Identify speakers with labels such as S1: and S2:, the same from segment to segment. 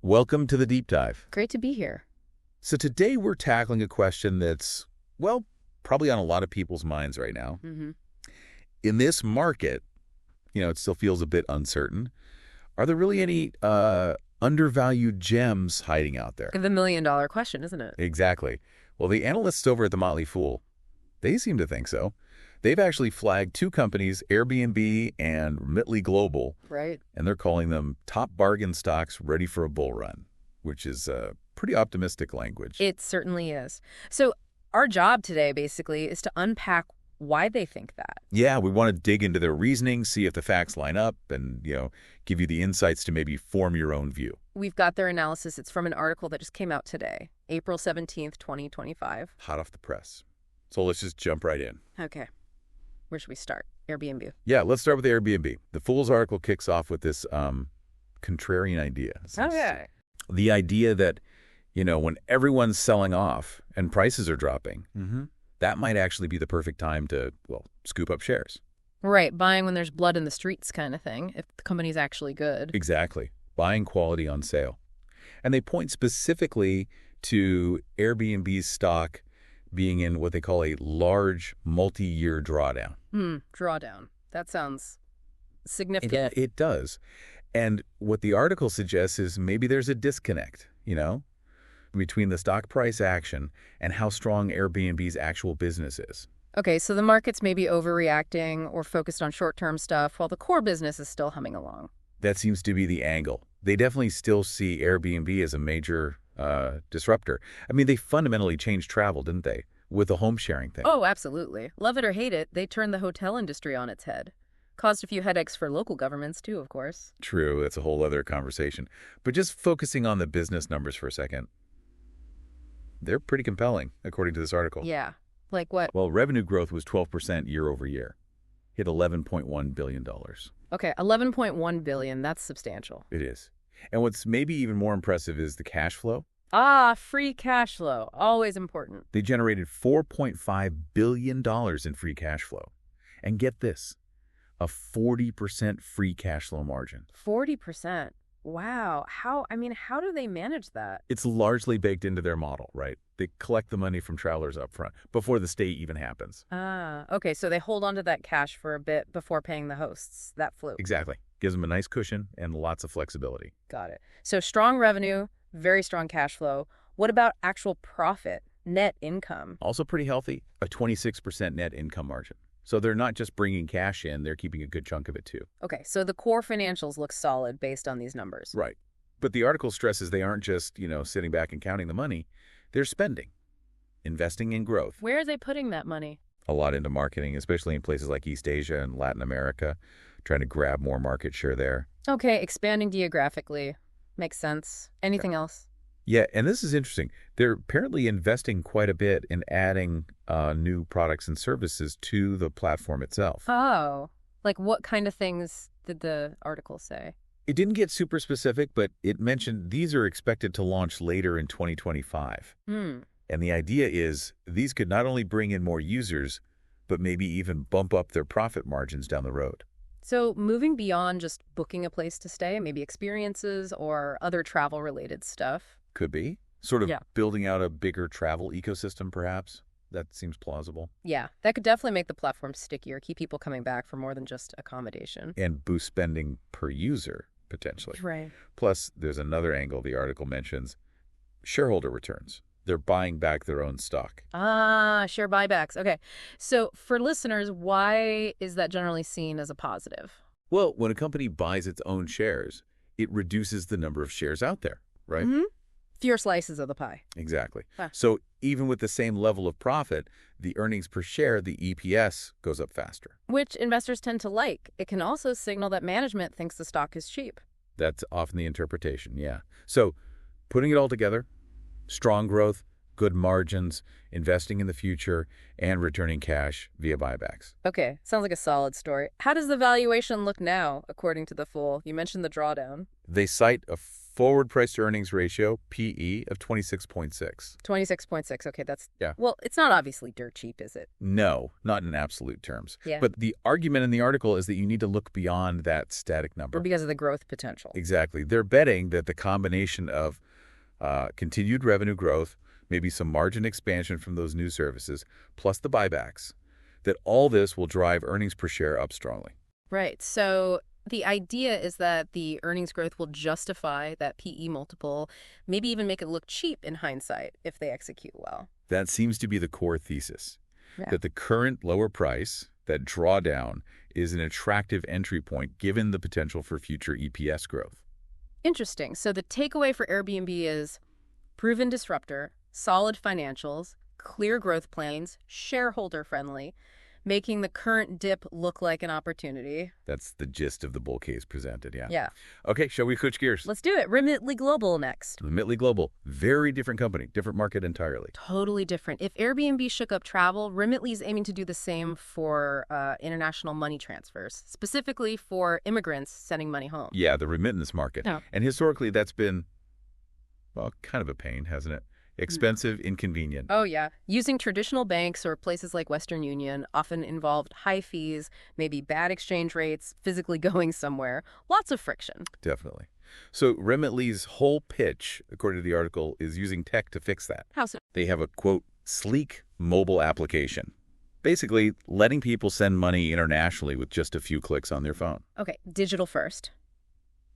S1: Welcome to the Deep Dive.
S2: Great to be here.
S1: So today we're tackling a question that's, well, probably on a lot of people's minds right now. In this market, it still feels a bit uncertain. Are there really any undervalued gems hiding out there?
S2: The million-dollar question, isn't it?
S1: Exactly. Well, the analysts over at The Motley Fool, they seem to think so. They've actually flagged two companies, Airbnb and Remitly Global.
S2: Right.
S1: And they're calling them top bargain stocks ready for a bull run, which is pretty optimistic language.
S2: It certainly is. So our job today, basically, is to unpack why they think that.
S1: Yeah, we want to dig into their reasoning, see if the facts line up, and, give you the insights to maybe form your own view.
S2: We've got their analysis. It's from an article that just came out today, April 17th, 2025.
S1: Hot off the press. So let's just jump right in.
S2: Okay. Where should we start? Airbnb.
S1: Yeah, let's start with Airbnb. The Fool's article kicks off with this contrarian idea.
S2: Okay.
S1: The idea that, when everyone's selling off and prices are dropping, that might actually be the perfect time to, scoop up shares.
S2: Right. Buying when there's blood in the streets kind of thing, if the company's actually good.
S1: Exactly. Buying quality on sale. And they point specifically to Airbnb's stock being in what they call a large multi-year drawdown.
S2: Drawdown. That sounds significant.
S1: It does. And what the article suggests is maybe there's a disconnect, between the stock price action and how strong Airbnb's actual business is.
S2: Okay, so the market's maybe overreacting or focused on short-term stuff while the core business is still humming along.
S1: That seems to be the angle. They definitely still see Airbnb as a major disruptor. I mean, they fundamentally changed travel, didn't they, with the home sharing thing?
S2: Oh, absolutely. Love it or hate it, they turned the hotel industry on its head. Caused a few headaches for local governments, too, of course.
S1: True, that's a whole other conversation. But just focusing on the business numbers for a second, they're pretty compelling, according to this article.
S2: Yeah. Like what?
S1: Well, revenue growth was 12% year over year. Hit $11.1 billion.
S2: Okay, $11.1 billion, that's substantial.
S1: It is. And what's maybe even more impressive is the cash flow.
S2: Free cash flow. Always important.
S1: They generated $4.5 billion in free cash flow. And get this, a 40% free cash flow margin.
S2: 40%. Wow. How do they manage that?
S1: It's largely baked into their model, right? They collect the money from travelers up front before the stay even happens.
S2: Okay. So they hold on to that cash for a bit before paying the hosts. That flew.
S1: Exactly. Gives them a nice cushion and lots of flexibility.
S2: Got it. So strong revenue, very strong cash flow. What about actual profit, net income?
S1: Also pretty healthy, a 26% net income margin. So they're not just bringing cash in, they're keeping a good chunk of it too.
S2: Okay, so the core financials look solid based on these numbers.
S1: Right. But the article stresses they aren't just, sitting back and counting the money. They're spending, investing in growth.
S2: Where are they putting that money?
S1: A lot into marketing, especially in places like East Asia and Latin America, trying to grab more market share there.
S2: Okay, expanding geographically. Makes sense. Anything else?
S1: Yeah, and this is interesting. They're apparently investing quite a bit in adding new products and services to the platform itself.
S2: Oh, like what kind of things did the article say?
S1: It didn't get super specific, but it mentioned these are expected to launch later in 2025. And the idea is these could not only bring in more users, but maybe even bump up their profit margins down the road.
S2: So moving beyond just booking a place to stay, maybe experiences or other travel-related stuff.
S1: Could be. Sort of building out a bigger travel ecosystem, perhaps. That seems plausible.
S2: Yeah, that could definitely make the platform stickier, keep people coming back for more than just accommodation.
S1: And boost spending per user, potentially.
S2: Right.
S1: Plus, there's another angle the article mentions, shareholder returns. They're buying back their own stock.
S2: Share buybacks. Okay. So for listeners, why is that generally seen as a positive?
S1: Well, when a company buys its own shares, it reduces the number of shares out there, right?
S2: Fewer slices of the pie.
S1: Exactly. So even with the same level of profit, the earnings per share, the EPS, goes up faster.
S2: Which investors tend to like. It can also signal that management thinks the stock is cheap.
S1: That's often the interpretation, yeah. So putting it all together, strong growth, good margins, investing in the future, and returning cash via buybacks.
S2: Okay, sounds like a solid story. How does the valuation look now, according to the Fool? You mentioned the drawdown.
S1: They cite a Forward price to earnings ratio, PE, of 26.6.
S2: 26.6. Okay, that's...
S1: Yeah.
S2: Well, it's not obviously dirt cheap, is it?
S1: No, not in absolute terms.
S2: Yeah.
S1: But the argument in the article is that you need to look beyond that static number.
S2: Or because of the growth potential.
S1: Exactly. They're betting that the combination of continued revenue growth, maybe some margin expansion from those new services, plus the buybacks, that all this will drive earnings per share up strongly.
S2: Right. So the idea is that the earnings growth will justify that PE multiple, maybe even make it look cheap in hindsight if they execute well.
S1: That seems to be the core thesis,
S2: Yeah.
S1: that the current lower price, that drawdown, is an attractive entry point given the potential for future EPS growth.
S2: Interesting. So the takeaway for Airbnb is proven disruptor, solid financials, clear growth plans, shareholder friendly, making the current dip look like an opportunity.
S1: That's the gist of the bull case presented, yeah.
S2: Yeah.
S1: Okay, shall we switch gears?
S2: Let's do it. Remitly Global next.
S1: Remitly Global, very different company, different market entirely.
S2: Totally different. If Airbnb shook up travel, Remitly is aiming to do the same for international money transfers, specifically for immigrants sending money home.
S1: Yeah, the remittance market.
S2: Yeah.
S1: And historically, that's been, well, kind of a pain, hasn't it? Expensive, inconvenient.
S2: Oh, yeah. Using traditional banks or places like Western Union often involved high fees, maybe bad exchange rates, physically going somewhere. Lots of friction.
S1: Definitely. So Remitly's whole pitch, according to the article, is using tech to fix that.
S2: How so?
S1: They have a, quote, sleek mobile application. Basically, letting people send money internationally with just a few clicks on their phone.
S2: Okay, digital first.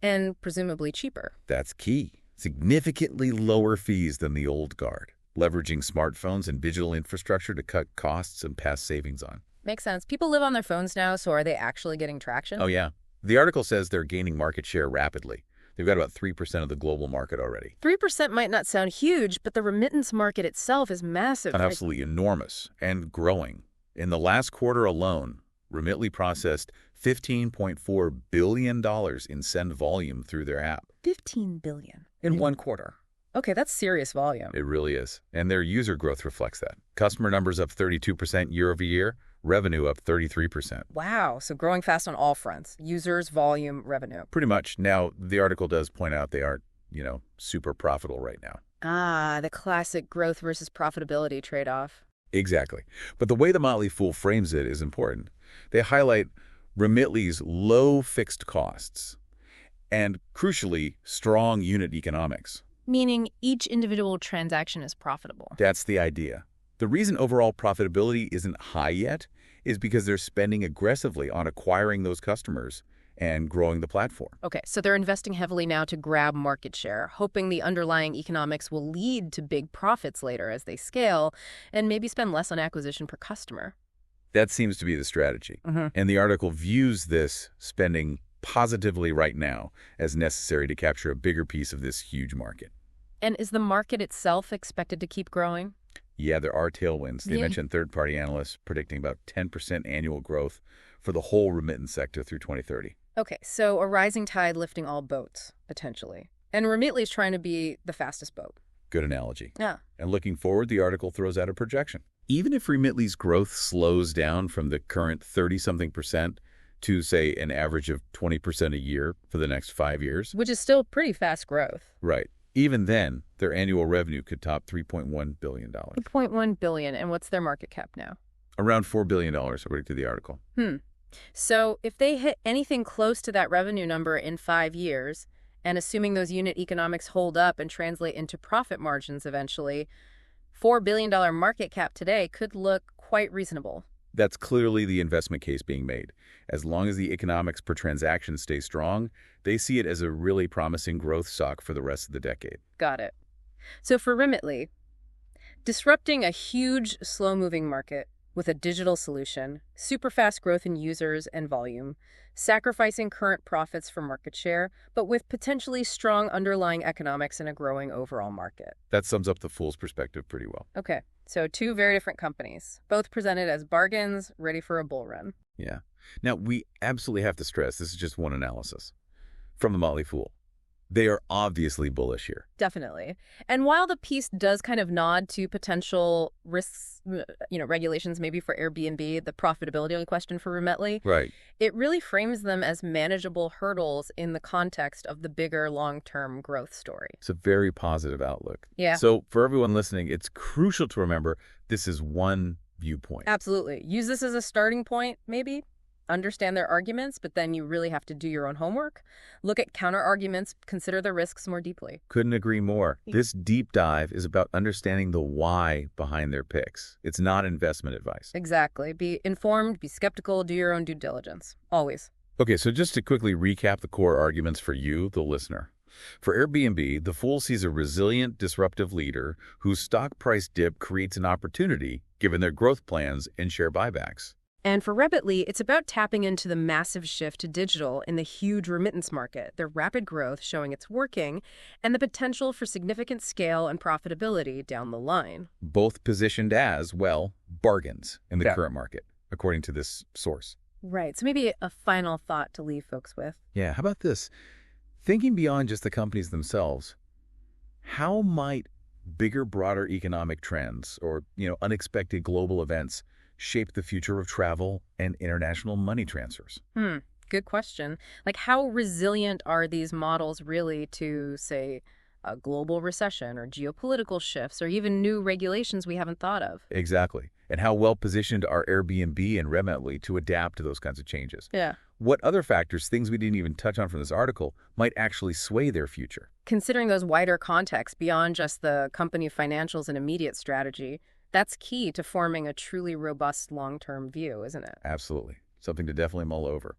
S2: And presumably cheaper.
S1: That's key. Significantly lower fees than the old guard, leveraging smartphones and digital infrastructure to cut costs and pass savings on.
S2: Makes sense. People live on their phones now, so are they actually getting traction?
S1: Oh, yeah. The article says they're gaining market share rapidly. They've got about 3% of the global market already.
S2: 3% might not sound huge, but the remittance market itself is massive.
S1: And absolutely enormous and growing. In the last quarter alone, Remitly processed $15.4 billion in send volume through their app.
S2: $15 billion.
S1: In one quarter.
S2: Okay, that's serious volume.
S1: It really is. And their user growth reflects that. Customer numbers up 32% year over year, revenue up 33%.
S2: Wow, so growing fast on all fronts. Users, volume, revenue.
S1: Pretty much. Now, the article does point out they aren't, super profitable right now.
S2: Ah, the classic growth versus profitability trade-off.
S1: Exactly. But the way the Motley Fool frames it is important. They highlight Remitly's low fixed costs and, crucially, strong unit economics.
S2: Meaning each individual transaction is profitable.
S1: That's the idea. The reason overall profitability isn't high yet is because they're spending aggressively on acquiring those customers and growing the platform.
S2: Okay, so they're investing heavily now to grab market share, hoping the underlying economics will lead to big profits later as they scale, and maybe spend less on acquisition per customer.
S1: That seems to be the strategy. And the article views this spending positively right now as necessary to capture a bigger piece of this huge market.
S2: And is the market itself expected to keep growing?
S1: Yeah, there are tailwinds. They mentioned third-party analysts predicting about 10% annual growth for the whole remittance sector through 2030.
S2: Okay, so a rising tide lifting all boats, potentially. And Remitly is trying to be the fastest boat.
S1: Good analogy.
S2: Yeah.
S1: And looking forward, the article throws out a projection. Even if Remitly's growth slows down from the current 30-something% to, say, an average of 20% a year for the next 5 years.
S2: Which is still pretty fast growth.
S1: Right. Even then, their annual revenue could top $3.1 billion.
S2: $2.1 billion. And what's their market cap now?
S1: Around $4 billion, according to the article.
S2: So if they hit anything close to that revenue number in 5 years, and assuming those unit economics hold up and translate into profit margins eventually, $4 billion market cap today could look quite reasonable.
S1: That's clearly the investment case being made. As long as the economics per transaction stay strong, they see it as a really promising growth stock for the rest of the decade.
S2: Got it. So for Remitly, disrupting a huge, slow-moving market with a digital solution, super fast growth in users and volume, sacrificing current profits for market share, but with potentially strong underlying economics and a growing overall market.
S1: That sums up the fool's perspective pretty well.
S2: Okay, so two very different companies, both presented as bargains, ready for a bull run.
S1: Yeah. Now, we absolutely have to stress this is just one analysis from the Motley Fool. They are obviously bullish here.
S2: Definitely. And while the piece does kind of nod to potential risks, regulations maybe for Airbnb, the profitability question for Remitly,
S1: Right.
S2: it really frames them as manageable hurdles in the context of the bigger long-term growth story.
S1: It's a very positive outlook.
S2: Yeah.
S1: So for everyone listening, it's crucial to remember this is one viewpoint.
S2: Absolutely. Use this as a starting point, maybe. Understand their arguments, but then you really have to do your own homework. Look at counter-arguments, consider the risks more deeply.
S1: Couldn't agree more. This deep dive is about understanding the why behind their picks. It's not investment advice.
S2: Exactly. Be informed, be skeptical, do your own due diligence. Always.
S1: Okay, so just to quickly recap the core arguments for you, the listener. For Airbnb, the Fool sees a resilient, disruptive leader whose stock price dip creates an opportunity given their growth plans and share buybacks.
S2: And for Remitly, it's about tapping into the massive shift to digital in the huge remittance market, their rapid growth showing it's working, and the potential for significant scale and profitability down the line.
S1: Both positioned as, well, bargains in the current market, according to this source.
S2: Right. So maybe a final thought to leave folks with.
S1: Yeah, how about this? Thinking beyond just the companies themselves, how might bigger, broader economic trends or, unexpected global events shape the future of travel and international money transfers?
S2: Good question. Like, how resilient are these models really to, say, a global recession or geopolitical shifts or even new regulations we haven't thought of?
S1: Exactly. And how well positioned are Airbnb and Remitly to adapt to those kinds of changes?
S2: Yeah.
S1: What other factors, things we didn't even touch on from this article, might actually sway their future?
S2: Considering those wider contexts beyond just the company financials and immediate strategy, that's key to forming a truly robust long-term view, isn't it?
S1: Absolutely. Something to definitely mull over.